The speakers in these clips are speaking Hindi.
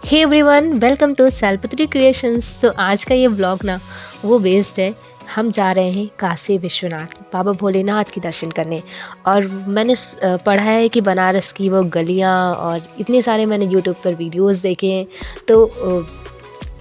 Hey everyone, welcome to Shailputri Creations. तो आज का ये व्लॉग ना वो बेस्ड है। हम जा रहे हैं काशी विश्वनाथ बाबा भोलेनाथ के दर्शन करने। और मैंने पढ़ा है कि बनारस की वो गलियाँ और इतने सारे मैंने यूट्यूब पर वीडियोस देखे हैं। तो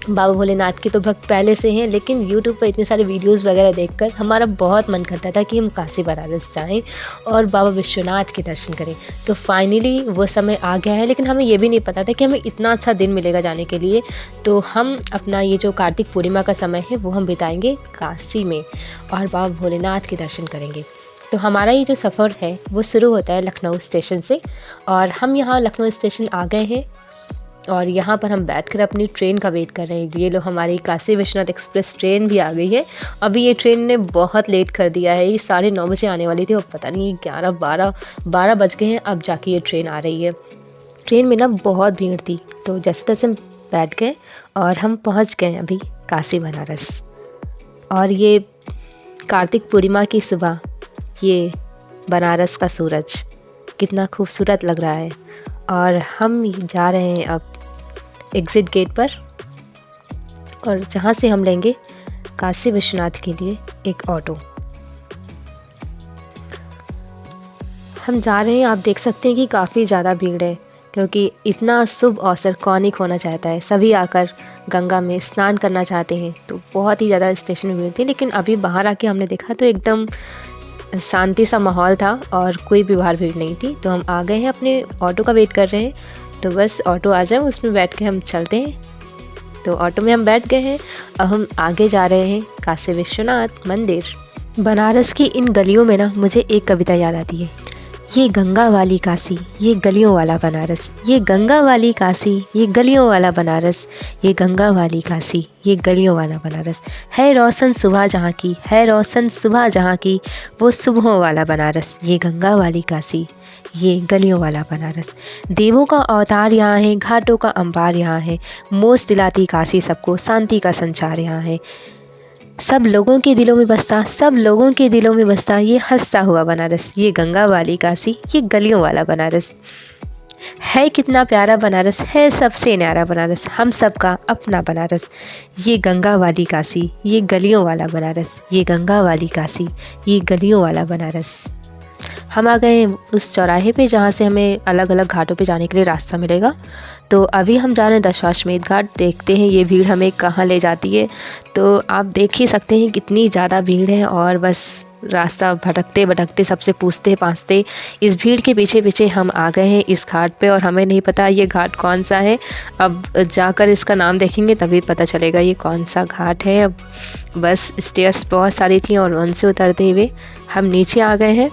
बाबा भोलेनाथ के तो भक्त पहले से हैं, लेकिन यूट्यूब पर इतने सारे वीडियोस वगैरह देखकर हमारा बहुत मन करता था कि हम काशी बनारस जाएं और बाबा विश्वनाथ के दर्शन करें। तो फाइनली वो समय आ गया है, लेकिन हमें ये भी नहीं पता था कि हमें इतना अच्छा दिन मिलेगा जाने के लिए। तो हम अपना ये जो कार्तिक पूर्णिमा का समय है वो हम बिताएंगे काशी में और बाबा भोलेनाथ के दर्शन करेंगे। तो हमारा ये जो सफ़र है वो शुरू होता है लखनऊ स्टेशन से, और हम यहाँ लखनऊ स्टेशन आ गए हैं और यहाँ पर हम बैठकर अपनी ट्रेन का वेट कर रहे हैं। ये लो, हमारी काशी विश्वनाथ एक्सप्रेस ट्रेन भी आ गई है। अभी ये ट्रेन ने बहुत लेट कर दिया है, ये 9:30 बजे आने वाली थी और पता नहीं 11-12 बज गए हैं अब जाके ये ट्रेन आ रही है। ट्रेन में ना बहुत भीड़ थी, तो जैसे तैसे हम बैठ गए और हम पहुँच गए अभी काशी बनारस। और ये कार्तिक पूर्णिमा की सुबह, ये बनारस का सूरज कितना खूबसूरत लग रहा है। और हम जा रहे हैं अब एग्ज़िट गेट पर, और जहाँ से हम लेंगे काशी विश्वनाथ के लिए एक ऑटो। हम जा रहे हैं, आप देख सकते हैं कि काफ़ी ज़्यादा भीड़ है, क्योंकि इतना शुभ अवसर कौन ही खोना चाहता है। सभी आकर गंगा में स्नान करना चाहते हैं। तो बहुत ही ज़्यादा स्टेशन में भीड़ थी, लेकिन अभी बाहर आके हमने देखा तो एकदम शांति सा माहौल था और कोई भी बाहर भीड़ नहीं थी। तो हम आ गए हैं, अपने ऑटो का वेट कर रहे हैं। तो बस ऑटो आ जाए, उसमें बैठ के हम चलते हैं। तो ऑटो में हम बैठ गए हैं। अब हम आगे जा रहे हैं काशी विश्वनाथ मंदिर। बनारस की इन गलियों में ना मुझे एक कविता याद आती है। ये गंगा वाली काशी, ये गलियों वाला बनारस। ये गंगा वाली काशी, ये गलियों वाला बनारस। ये गंगा वाली काशी, ये गलियों वाला बनारस। है रोशन सुबह जहाँ की, है रोशन सुबह जहाँ की, वो सुबहों वाला बनारस। ये गंगा वाली काशी, ये गलियों वाला बनारस। देवों का अवतार यहाँ है, घाटों का अंबार यहाँ है। मोज दिलाती काशी सबको, शांति का संचार यहाँ है। सब लोगों के दिलों में बसता, सब लोगों के दिलों में बसता, ये हंसता हुआ बनारस। ये गंगा वाली काशी, ये गलियों वाला बनारस। है कितना प्यारा बनारस, है सबसे न्यारा बनारस, हम सबका अपना बनारस। ये गंगा वाली काशी, ये गलियों वाला बनारस। ये गंगा वाली काशी, ये गलियों वाला बनारस। हम आ गए उस चौराहे पे जहाँ से हमें अलग अलग घाटों पे जाने के लिए रास्ता मिलेगा। तो अभी हम जा रहे हैं दशाश्वमेध घाट। देखते हैं ये भीड़ हमें कहाँ ले जाती है। तो आप देख ही सकते हैं कितनी ज़्यादा भीड़ है, और बस रास्ता भटकते भटकते सबसे पूछते पाछते इस भीड़ के पीछे पीछे हम आ गए हैं इस घाट पे। और हमें नहीं पता ये घाट कौन सा है, अब जाकर इसका नाम देखेंगे तभी पता चलेगा ये कौन सा घाट है। अब बस स्टेयर्स बहुत सारी थी और उनसे उतरते हुए हम नीचे आ गए हैं।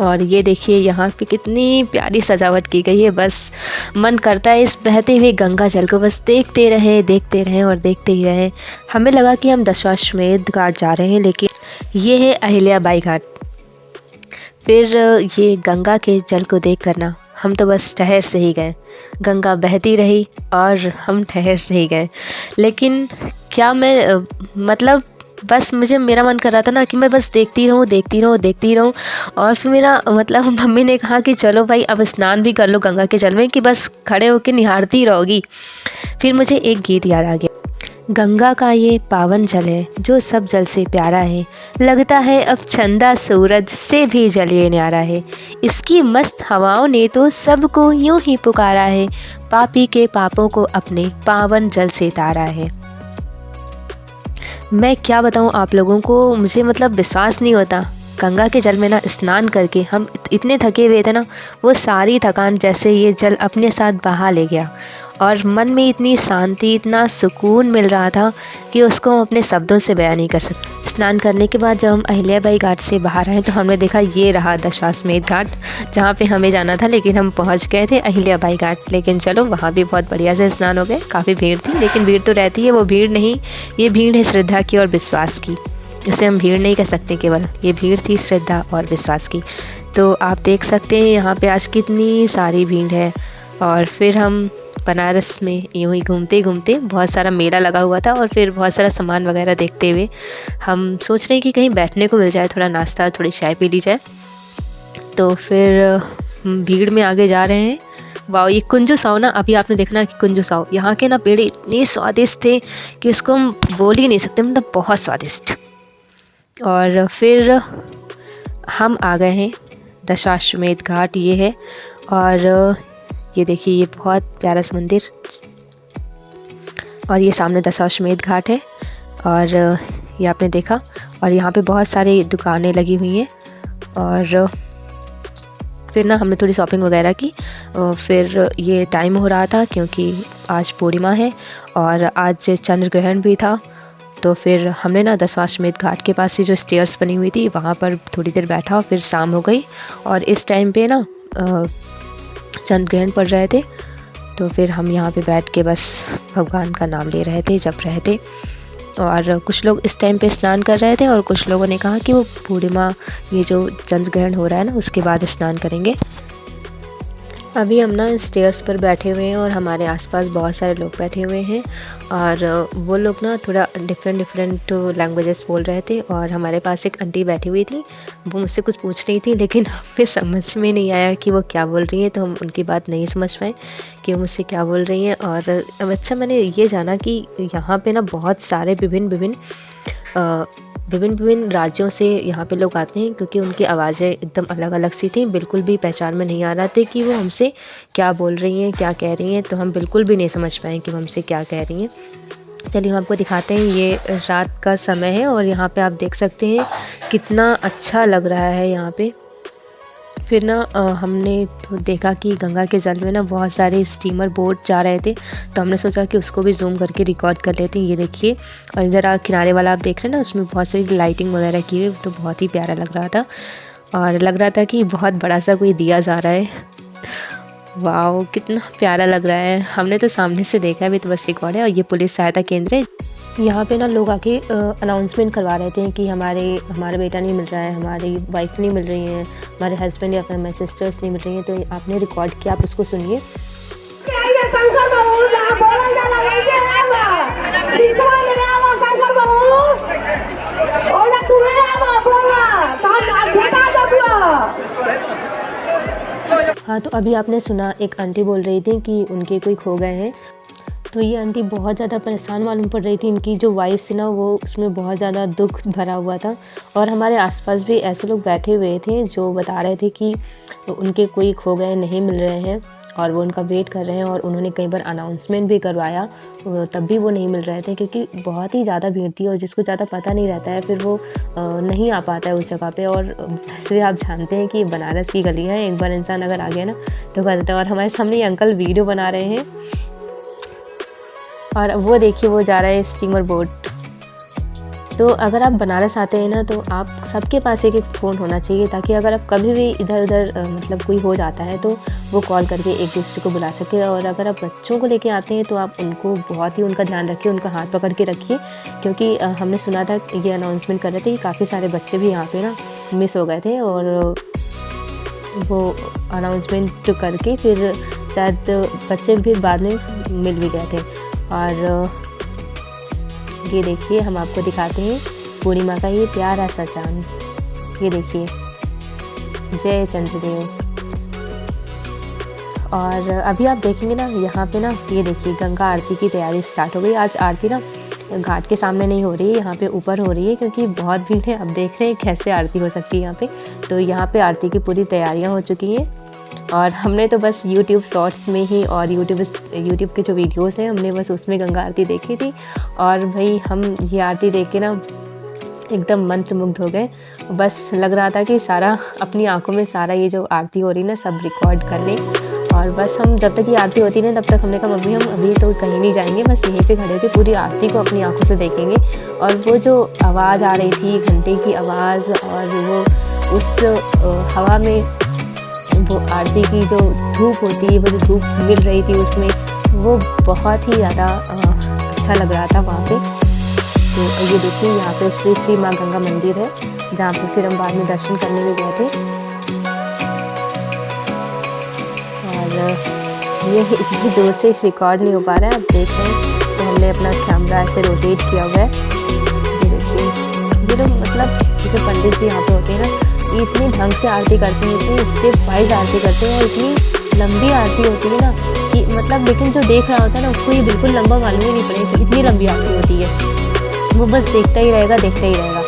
और ये देखिए यहाँ पे कितनी प्यारी सजावट की गई है। बस मन करता है इस बहते हुए गंगा जल को बस देखते रहें और देखते ही रहें। हमें लगा कि हम दशाश्वमेध घाट जा रहे हैं, लेकिन ये है अहिल्याबाई घाट। फिर ये गंगा के जल को देख कर ना हम तो बस ठहर से ही गए। गंगा बहती रही और हम ठहर से ही गए। लेकिन क्या मैं मतलब बस मेरा मन कर रहा था ना कि मैं बस देखती रहूं। और फिर मेरा मतलब मम्मी ने कहा कि चलो भाई अब स्नान भी कर लो गंगा के जल में, कि बस खड़े होकर निहारती रहोगी। फिर मुझे एक गीत याद आ गया। गंगा का ये पावन जल है जो सब जल से प्यारा है, लगता है अब चंदा सूरज से भी जल ये न्यारा है। इसकी मस्त हवाओं ने तो सबको यूं ही पुकारा है, पापी के पापों को अपने पावन जल से तारा है। मैं क्या बताऊँ आप लोगों को, मुझे मतलब विश्वास नहीं होता। गंगा के जल में ना स्नान करके हम इतने थके हुए थे ना, वो सारी थकान जैसे ये जल अपने साथ बहा ले गया। और मन में इतनी शांति, इतना सुकून मिल रहा था कि उसको हम अपने शब्दों से बयान नहीं कर सकते। स्नान करने के बाद जब हम अहिल्याबाई घाट से बाहर आए तो हमने देखा ये रहा दशाश्वमेध घाट, जहाँ पे हमें जाना था, लेकिन हम पहुँच गए थे अहिल्याबाई घाट। लेकिन चलो, वहाँ भी बहुत बढ़िया से स्नान हो गए। काफ़ी भीड़ थी, लेकिन भीड़ तो रहती है, वो भीड़ नहीं, ये भीड़ है श्रद्धा की और विश्वास की। इसे हम भीड़ नहीं कह सकते, केवल ये भीड़ थी श्रद्धा और विश्वास की। तो आप देख सकते हैं यहाँ पे आज कितनी सारी भीड़ है। और फिर हम बनारस में यूँ ही घूमते घूमते, बहुत सारा मेला लगा हुआ था और फिर बहुत सारा सामान वगैरह देखते हुए हम सोच रहे हैं कि कहीं बैठने को मिल जाए, थोड़ा नाश्ता, थोड़ी चाय पी ली जाए। तो फिर भीड़ में आगे जा रहे हैं। वाह, ये कुंजू साव ना, अभी आपने देखा ना कि कुंजू साव, यहाँ के ना पेड़ इतने स्वादिष्ट थे कि इसको हम बोल ही नहीं सकते, मतलब बहुत स्वादिष्ट। और फिर हम आ गए हैं दशाश्वमेध घाट, ये है। और ये देखिए, ये बहुत प्यारा सा मंदिर, और ये सामने दशाश्वमेध घाट है। और ये आपने देखा, और यहाँ पे बहुत सारी दुकानें लगी हुई हैं। और फिर ना हमने थोड़ी शॉपिंग वगैरह की। फिर ये टाइम हो रहा था क्योंकि आज पूर्णिमा है और आज चंद्र ग्रहण भी था। तो फिर हमने ना दशाश्वमेध घाट के पास से जो स्टेयर्स बनी हुई थी वहाँ पर थोड़ी देर बैठा, और फिर शाम हो गई। और इस टाइम पे ना चंद्र ग्रहण पड़ रहे थे, तो फिर हम यहाँ पे बैठ के बस भगवान का नाम ले रहे थे, जप रहे थे। और कुछ लोग इस टाइम पे स्नान कर रहे थे, और कुछ लोगों ने कहा कि वो पूर्णिमा, ये जो चंद्र ग्रहण हो रहा है ना, उसके बाद स्नान करेंगे। अभी हम ना स्टेयर्स पर बैठे हुए हैं और हमारे आसपास बहुत सारे लोग बैठे हुए हैं, और वो लोग ना थोड़ा डिफरेंट लैंग्वेजेस बोल रहे थे। और हमारे पास एक आंटी बैठी हुई थी, वो मुझसे कुछ पूछ रही थी, लेकिन हमें समझ में नहीं आया कि वो क्या बोल रही है, तो हम उनकी बात नहीं समझ पाए कि वो मुझसे क्या बोल रही हैं। और अच्छा, मैंने ये जाना कि यहाँ पे ना बहुत सारे विभिन्न राज्यों से यहाँ पे लोग आते हैं, क्योंकि उनकी आवाज़ें एकदम अलग अलग सी थी, बिल्कुल भी पहचान में नहीं आ रहा था कि वो हमसे क्या बोल रही हैं, क्या कह रही हैं। तो हम बिल्कुल भी नहीं समझ पाए कि वो हमसे क्या कह रही हैं। चलिए हम आपको दिखाते हैं। ये रात का समय है और यहाँ पे आप देख सकते हैं कितना अच्छा लग रहा है यहाँ पे। फिर ना हमने तो देखा कि गंगा के जल में ना बहुत सारे स्टीमर बोट जा रहे थे, तो हमने सोचा कि उसको भी जूम करके रिकॉर्ड कर लेते हैं। ये देखिए, और इधर किनारे वाला आप देख रहे हैं ना, उसमें बहुत सारी लाइटिंग वगैरह की हुई, तो बहुत ही प्यारा लग रहा था। और लग रहा था कि बहुत बड़ा सा कोई दिया जा रहा है। वाह, कितना प्यारा लग रहा है। हमने तो सामने से देखा है, अभी तो बस रिकॉर्ड है। और ये पुलिस सहायता केंद्र है। यहाँ पे ना लोग आके अनाउंसमेंट करवा रहे थे कि हमारा बेटा नहीं मिल रहा है, हमारी वाइफ नहीं मिल रही है, हमारे हस्बैंड या फिर हमारे सिस्टर्स नहीं मिल रही हैं। तो आपने रिकॉर्ड किया, आप उसको सुनिए। हाँ, तो अभी आपने सुना, एक आंटी बोल रही थी कि उनके कोई खो गए हैं। तो ये आंटी बहुत ज़्यादा परेशान मालूम पड़ रही थी। इनकी जो वॉइस थी ना, वो उसमें बहुत ज़्यादा दुख भरा हुआ था। और हमारे आसपास भी ऐसे लोग बैठे हुए थे जो बता रहे थे कि उनके कोई खो गए, नहीं मिल रहे हैं, और वो उनका वेट कर रहे हैं। और उन्होंने कई बार अनाउंसमेंट भी करवाया, तब भी वो नहीं मिल रहे थे, क्योंकि बहुत ही ज़्यादा भीड़ थी। और जिसको ज़्यादा पता नहीं रहता है, फिर वो नहीं आ पाता है उस जगह पे। और वैसे आप जानते हैं कि बनारस की गली है, एक बार इंसान अगर आ गया ना तो कर देता है। और हमारे सामने ये अंकल वीडियो बना रहे हैं, और वो देखिए, वो जा रहा है स्टीमर बोट। तो अगर आप बनारस आते हैं ना, तो आप सबके पास एक फ़ोन होना चाहिए, ताकि अगर आप कभी भी इधर उधर मतलब कोई हो जाता है तो वो कॉल करके एक दूसरे को बुला सके। और अगर आप बच्चों को लेके आते हैं तो आप उनको बहुत ही उनका ध्यान रखिए, उनका हाथ पकड़ के रखिए, क्योंकि हमने सुना था, ये अनाउंसमेंट कर रहे थे कि काफ़ी सारे बच्चे भी यहाँ पे ना मिस हो गए थे। और वो अनाउंसमेंट करके फिर शायद बच्चे फिर बाद में मिल भी गए थे। और ये देखिए, हम आपको दिखाते हैं पूर्णिमा का ये प्यारा सा चांद। ये देखिए, जय चंद्रदेव। और अभी आप देखेंगे ना, यहाँ पे ना, ये देखिए, गंगा आरती की तैयारी स्टार्ट हो गई। आज आरती ना घाट के सामने नहीं हो रही है, यहाँ पे ऊपर हो रही है, क्योंकि बहुत भीड़ है। अब देख रहे हैं कैसे आरती हो सकती है यहाँ पे। तो यहाँ पे आरती की पूरी तैयारियाँ हो चुकी हैं। और हमने तो बस यूट्यूब शॉर्ट्स में ही, और यूट्यूब के जो वीडियोस हैं, हमने बस उसमें गंगा आरती देखी थी। और भाई, हम ये आरती देख के ना एकदम मंत्रमुग्ध हो गए। बस लग रहा था कि सारा अपनी आंखों में सारा ये जो आरती हो रही ना, सब रिकॉर्ड कर लें। और बस हम जब तक ये आरती होती ना, तब तक हमने कहा मम्मी, हम अभी तो कहीं नहीं जाएंगे, बस यहीं पे खड़े होकर पूरी आरती को अपनी आंखों से देखेंगे। और वो जो आवाज़ आ रही थी, घंटे की आवाज़, और वो उस हवा में वो आरती की जो धूप होती है, वो जो धूप मिल रही थी उसमें, वो बहुत ही ज़्यादा अच्छा लग रहा था वहाँ पे। तो ये देखिए, यहाँ पे श्री माँ गंगा मंदिर है, जहाँ पे फिर हम बाद में दर्शन करने भी गए थे। और ये इतनी दूर से रिकॉर्ड नहीं हो पा रहा है, आप देख रहे हैं। तो हमने अपना कैमरा ऐसे रोटेट किया हुआ है। ये देखिए, ये लोग मतलब जो पंडित जी यहाँ पे होते हैं ना, ये इतनी ढंग से आरती करते हैं, इतनी स्टेप वाइज आरती करते हैं, और इतनी लंबी आरती होती है ना कि मतलब, लेकिन जो देख रहा होता है ना उसको ये बिल्कुल लंबा मालूम ही नहीं पड़ेगा कि इतनी लंबी आरती होती है। वो बस देखता ही रहेगा, देखता ही रहेगा।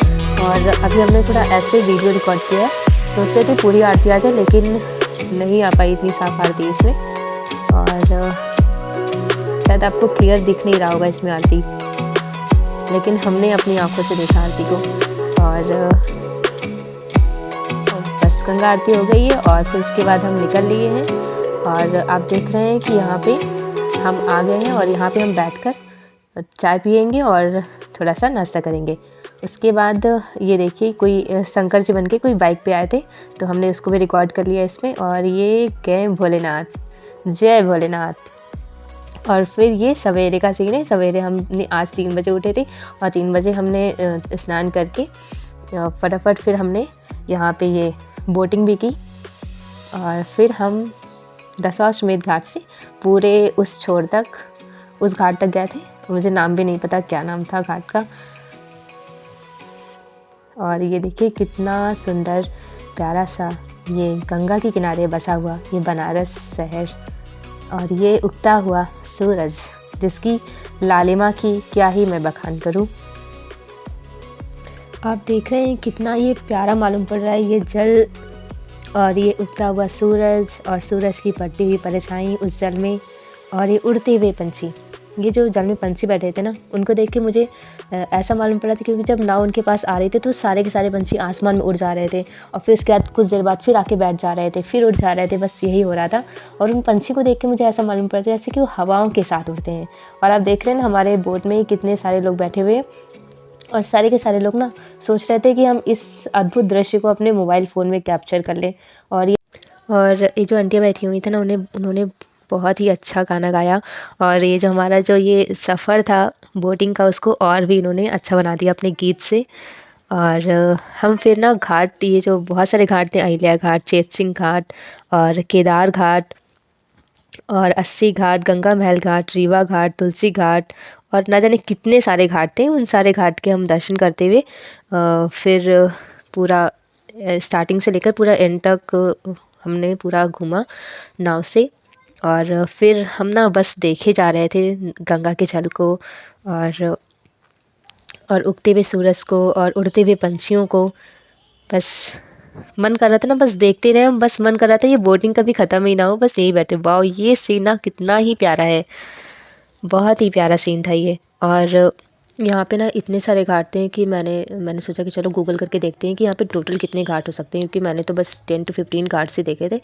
और अभी हमने थोड़ा ऐसे वीडियो रिकॉर्ड किया है, सोच रहे थे पूरी आरती आ जाए, लेकिन नहीं आ पाई इतनी साफ आरती इसमें। और शायद आपको क्लियर दिख नहीं रहा होगा इसमें आरती, लेकिन हमने अपनी आंखों से देखा आरती को। और बस गंगा आरती हो गई है और फिर उसके बाद हम निकल लिए हैं। और आप देख रहे हैं कि यहाँ पे हम आ गए हैं और यहाँ पे हम बैठकर चाय पियेंगे और थोड़ा सा नाश्ता करेंगे। उसके बाद ये देखिए कोई शंकर जी बन के कोई बाइक पे आए थे, तो हमने उसको भी रिकॉर्ड कर लिया इसमें। और ये गए भोलेनाथ, जय भोलेनाथ। और फिर ये सवेरे का सीन है। सवेरे हमने आज 3 बजे उठे थे और 3 बजे हमने स्नान करके फटाफट फिर हमने यहाँ पे ये बोटिंग भी की। और फिर हम दशाश्वमेध घाट से पूरे उस छोर तक, उस घाट तक गए थे। मुझे नाम भी नहीं पता क्या नाम था घाट का। और ये देखिए कितना सुंदर प्यारा सा ये गंगा के किनारे बसा हुआ ये बनारस शहर, और ये उगता हुआ सूरज जिसकी लालिमा की क्या ही मैं बखान करूं। आप देख रहे हैं कितना ये प्यारा मालूम पड़ रहा है ये जल और ये उगता हुआ सूरज और सूरज की पड़ती हुई परछाई उस जल में, और ये उड़ते हुए पंछी। ये जो जल में पंछी बैठे थे ना, उनको देख के मुझे ऐसा मालूम पड़ा था, क्योंकि जब नाव उनके पास आ रही थी तो सारे के सारे पंछी आसमान में उड़ जा रहे थे और फिर उसके बाद कुछ देर बाद फिर आके बैठ जा रहे थे, फिर उड़ जा रहे थे, बस यही हो रहा था। और उन पंछी को देख के मुझे ऐसा मालूम पड़ा था जैसे कि वो हवाओं के साथ उड़ते हैं। और आप देख रहे हैं ना हमारे बोट में कितने सारे लोग बैठे हुए हैं, और सारे के सारे लोग ना सोच रहे थे कि हम इस अद्भुत दृश्य को अपने मोबाइल फ़ोन में कैप्चर कर लें। और ये जो आंटियाँ बैठी हुई थी ना, उन्होंने बहुत ही अच्छा गाना गाया। और ये जो हमारा जो ये सफ़र था बोटिंग का, उसको और भी इन्होंने अच्छा बना दिया अपने गीत से। और हम फिर ना घाट, ये जो बहुत सारे घाट थे, अहिल्या घाट, चेत सिंह घाट और केदार घाट और अस्सी घाट, गंगा महल घाट, रीवा घाट, तुलसी घाट और ना जाने कितने सारे घाट थे। उन सारे घाट के हम दर्शन करते हुए फिर पूरा स्टार्टिंग से लेकर पूरा एंड तक हमने पूरा घूमा नाव से। और फिर हम ना बस देखे जा रहे थे गंगा के जल को और उगते हुए सूरज को और उड़ते हुए पंछियों को। बस मन कर रहा था ना, बस देखते रहे हम, बस मन कर रहा था ये बोटिंग कभी ख़त्म ही ना हो, बस यही बैठे। वाओ, ये सीन ना कितना ही प्यारा है, बहुत ही प्यारा सीन था ये। और यहाँ पे ना इतने सारे घाट थे कि मैंने सोचा कि चलो गूगल करके देखते हैं कि यहाँ पे टोटल कितने घाट हो सकते हैं, क्योंकि मैंने तो बस 10 to 15 घाट से देखे थे।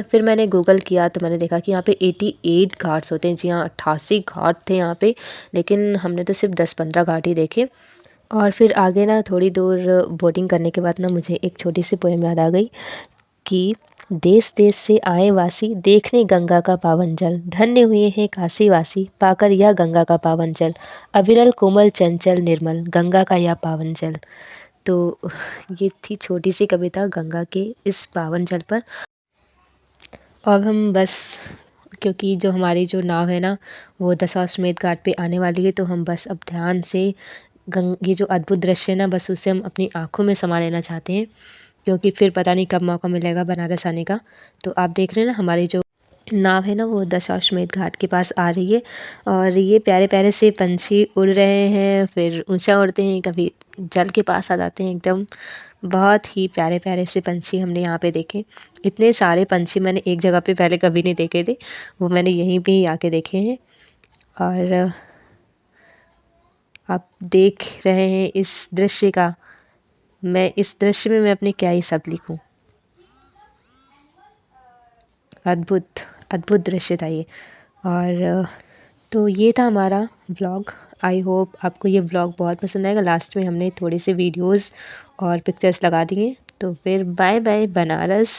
फिर मैंने गूगल किया तो मैंने देखा कि यहाँ पे 88 घाट्स होते हैं। जी हाँ, 88 घाट थे यहाँ पे, लेकिन हमने तो सिर्फ 10-15 घाट ही देखे। और फिर आगे ना थोड़ी दूर बोटिंग करने के बाद ना मुझे एक छोटी सी पोएम याद आ गई कि देश देश से आए वासी देखने गंगा का पावन जल, धन्य हुए हैं काशी वासी पाकर यह गंगा का पावन जल, अविरल कोमल चंचल निर्मल गंगा का यह पावन जल। तो ये थी छोटी सी कविता गंगा के इस पावन जल पर। अब हम बस, क्योंकि जो हमारी जो नाव है ना वो दशाश्वमेध घाट पे आने वाली है, तो हम बस अब ध्यान से ये जो अद्भुत दृश्य है ना, बस उसे हम अपनी आँखों में समा लेना चाहते हैं, क्योंकि फिर पता नहीं कब मौका मिलेगा बनारस आने का। तो आप देख रहे हैं ना हमारी जो नाव है ना वो दशाश्वमेध घाट के पास आ रही है, और ये प्यारे प्यारे से पंछी उड़ रहे हैं, फिर ऊंचा उड़ते हैं, कभी जल के पास आ जाते हैं एकदम। बहुत ही प्यारे प्यारे से पंछी हमने यहाँ पे देखे। इतने सारे पंछी मैंने एक जगह पे पहले कभी नहीं देखे थे, वो मैंने यहीं पे ही आके देखे हैं। और आप देख रहे हैं इस दृश्य का, इस दृश्य में मैं अपने क्या ही शब्द लिखूं। अद्भुत अद्भुत दृश्य था ये। और तो ये था हमारा व्लॉग। आई होप आपको ये व्लॉग बहुत पसंद आएगा। लास्ट में हमने थोड़े से वीडियोस और पिक्चर्स लगा दिए। तो फिर बाय बाय बनारस।